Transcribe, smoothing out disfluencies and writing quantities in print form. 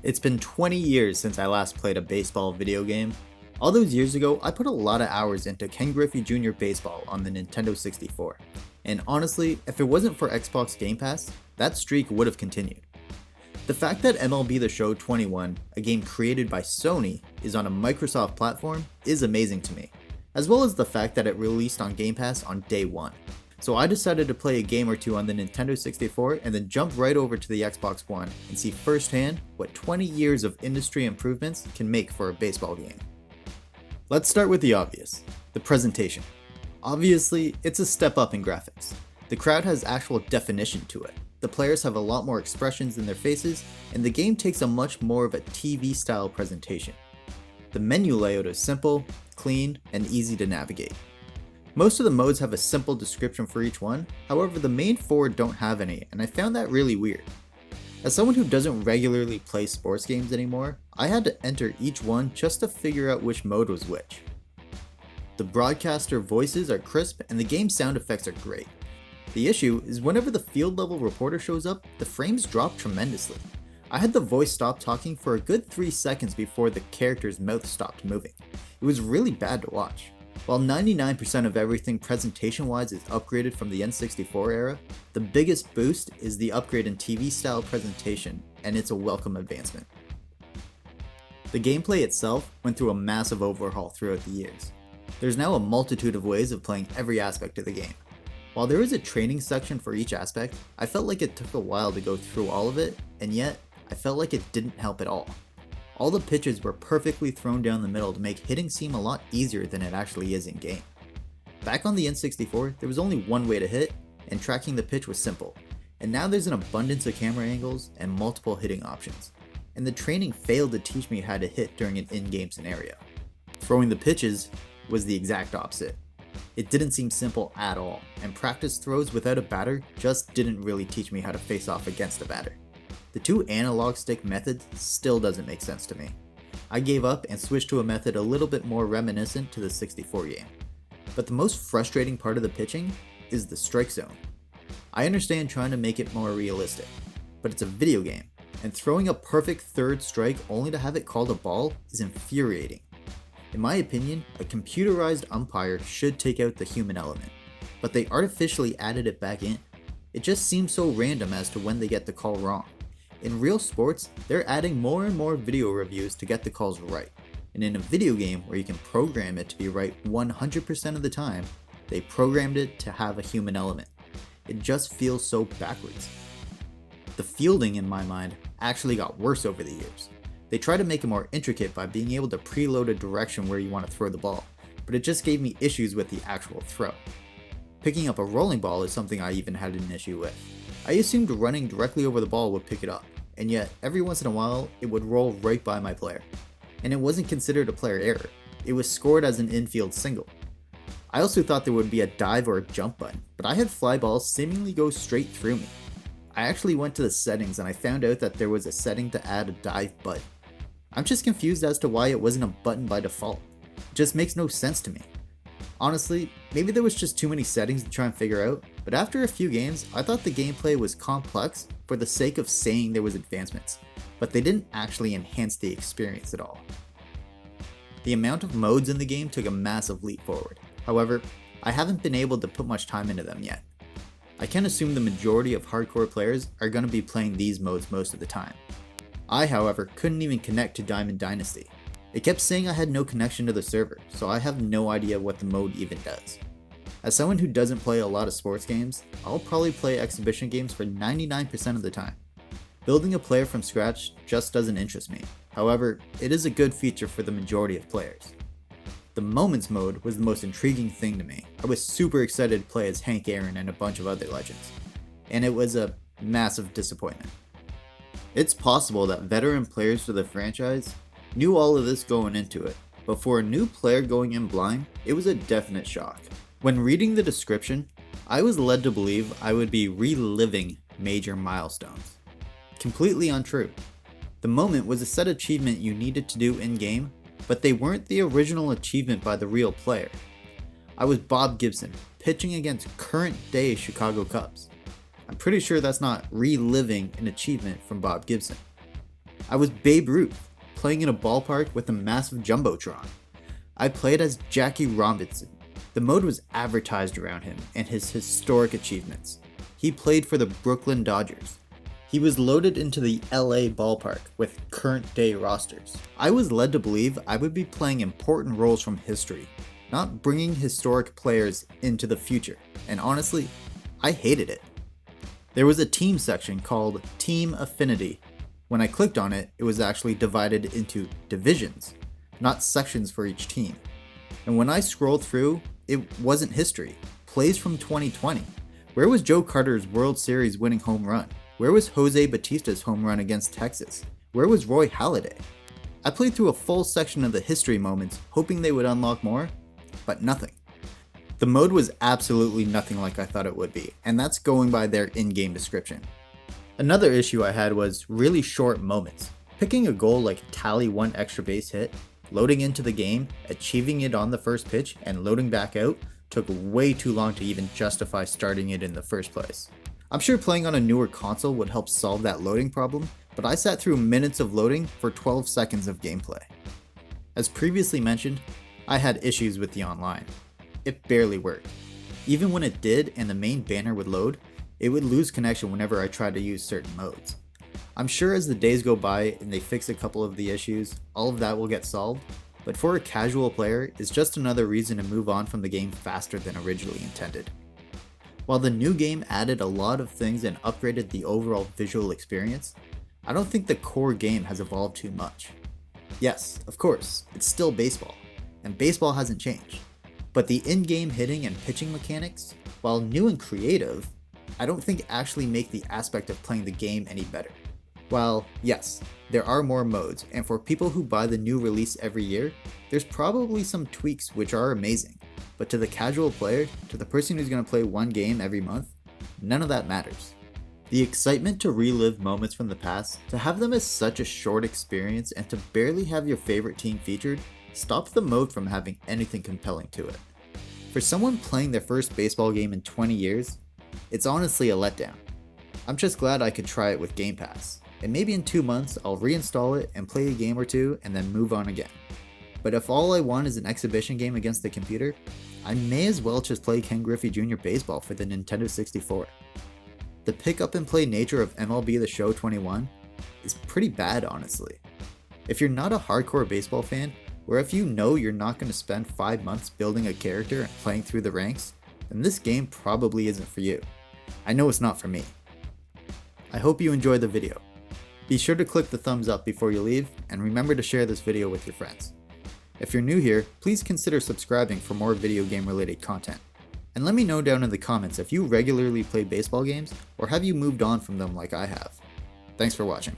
It's been 20 years since I last played a baseball video game. All those years ago, I put a lot of hours into Ken Griffey Jr Baseball on the Nintendo 64. And honestly, if it wasn't for Xbox Gamepass, that streak would have continued. The fact that MLB The Show 21, a game created by Sony, is on a Microsoft platform is amazing to me, as well as the fact that it released on Game Pass on day one. So I decided to play a game or two on the Nintendo 64 and then jump right over to the Xbox One and see firsthand what 20 years of industry improvements can make for a baseball game. Let's start with the obvious, the presentation. Obviously, it's a step up in graphics. The crowd has actual definition to it. The players have a lot more expressions in their faces, and the game takes a much more of a TV style presentation. The menu layout is simple, clean, and easy to navigate. Most of the modes have a simple description for each one, however the main four don't have any, and I found that really weird. As someone who doesn't regularly play sports games anymore, I had to enter each one just to figure out which mode was which. The broadcaster voices are crisp and the game sound effects are great. The issue is whenever the field level reporter shows up, the frames drop tremendously. I had the voice stop talking for a good 3 seconds before the character's mouth stopped moving. It was really bad to watch. While 99% of everything presentation-wise is upgraded from the N64 era, the biggest boost is the upgrade in TV-style presentation, and it's a welcome advancement. The gameplay itself went through a massive overhaul throughout the years. There's now a multitude of ways of playing every aspect of the game. While there is a training section for each aspect, I felt like it took a while to go through all of it, and yet, I felt like it didn't help at all. All the pitches were perfectly thrown down the middle to make hitting seem a lot easier than it actually is in game. Back on the N64, there was only one way to hit, and tracking the pitch was simple, and now there's an abundance of camera angles and multiple hitting options, and the training failed to teach me how to hit during an in-game scenario. Throwing the pitches was the exact opposite. It didn't seem simple at all, and practice throws without a batter just didn't really teach me how to face off against a batter. The two analog stick methods still doesn't make sense to me. I gave up and switched to a method a little bit more reminiscent to the 64 game. But the most frustrating part of the pitching is the strike zone. I understand trying to make it more realistic, but it's a video game, and throwing a perfect third strike only to have it called a ball is infuriating. In my opinion, a computerized umpire should take out the human element, but they artificially added it back in. It just seems so random as to when they get the call wrong. In real sports, they're adding more and more video reviews to get the calls right. And in a video game where you can program it to be right 100% of the time, they programmed it to have a human element. It just feels so backwards. The fielding, in my mind, actually got worse over the years. They try to make it more intricate by being able to preload a direction where you want to throw the ball, but it just gave me issues with the actual throw. Picking up a rolling ball is something I even had an issue with. I assumed running directly over the ball would pick it up, and yet every once in a while it would roll right by my player. And it wasn't considered a player error, it was scored as an infield single. I also thought there would be a dive or a jump button, but I had fly balls seemingly go straight through me. I actually went to the settings and I found out that there was a setting to add a dive button. I'm just confused as to why it wasn't a button by default. It just makes no sense to me. Honestly, maybe there was just too many settings to try and figure out, but after a few games, I thought the gameplay was complex for the sake of saying there was advancements, but they didn't actually enhance the experience at all. The amount of modes in the game took a massive leap forward. However, I haven't been able to put much time into them yet. I can assume the majority of hardcore players are going to be playing these modes most of the time. I, however, couldn't even connect to Diamond Dynasty. It kept saying I had no connection to the server, so I have no idea what the mode even does. As someone who doesn't play a lot of sports games, I'll probably play exhibition games for 99% of the time. Building a player from scratch just doesn't interest me. However, it is a good feature for the majority of players. The Moments mode was the most intriguing thing to me. I was super excited to play as Hank Aaron and a bunch of other legends. And it was a massive disappointment. It's possible that veteran players for the franchise knew all of this going into it, but for a new player going in blind, it was a definite shock. When reading the description, I was led to believe I would be reliving major milestones. Completely untrue. The Moment was a set achievement you needed to do in-game, but they weren't the original achievement by the real player. I was Bob Gibson, pitching against current-day Chicago Cubs. I'm pretty sure that's not reliving an achievement from Bob Gibson. I was Babe Ruth, playing in a ballpark with a massive jumbotron. I played as Jackie Robinson. The mode was advertised around him and his historic achievements. He played for the Brooklyn Dodgers. He was loaded into the LA ballpark with current day rosters. I was led to believe I would be playing important roles from history, not bringing historic players into the future, and honestly, I hated it. There was a team section called Team Affinity. When I clicked on it, it was actually divided into divisions, not sections for each team. And when I scrolled through, it wasn't history. Plays from 2020. Where was Joe Carter's World Series winning home run? Where was Jose Batista's home run against Texas? Where was Roy Halladay? I played through a full section of the history moments, hoping they would unlock more, but nothing. The mode was absolutely nothing like I thought it would be, and that's going by their in-game description. Another issue I had was really short moments. Picking a goal like tally one extra base hit, loading into the game, achieving it on the first pitch, and loading back out took way too long to even justify starting it in the first place. I'm sure playing on a newer console would help solve that loading problem, but I sat through minutes of loading for 12 seconds of gameplay. As previously mentioned, I had issues with the online. It barely worked. Even when it did and the main banner would load, it would lose connection whenever I tried to use certain modes. I'm sure as the days go by and they fix a couple of the issues, all of that will get solved, but for a casual player, it's just another reason to move on from the game faster than originally intended. While the new game added a lot of things and upgraded the overall visual experience, I don't think the core game has evolved too much. Yes, of course, it's still baseball, and baseball hasn't changed. But the in-game hitting and pitching mechanics, while new and creative, I don't think actually make the aspect of playing the game any better. While, yes, there are more modes, and for people who buy the new release every year, there's probably some tweaks which are amazing, but to the casual player, to the person who's going to play one game every month, none of that matters. The excitement to relive moments from the past, to have them as such a short experience, and to barely have your favorite team featured, stops the mode from having anything compelling to it. For someone playing their first baseball game in 20 years, it's honestly a letdown. I'm just glad I could try it with Game Pass, and maybe in 2 months I'll reinstall it and play a game or two and then move on again. But if all I want is an exhibition game against the computer, I may as well just play Ken Griffey Jr Baseball for the Nintendo 64. The pick up and play nature of MLB The Show 21 is pretty bad, honestly. If you're not a hardcore baseball fan, or if you know you're not going to spend 5 months building a character and playing through the ranks, then this game probably isn't for you. I know it's not for me. I hope you enjoyed the video. Be sure to click the thumbs up before you leave, and remember to share this video with your friends. If you're new here, please consider subscribing for more video game related content. And let me know down in the comments if you regularly play baseball games, or have you moved on from them like I have. Thanks for watching.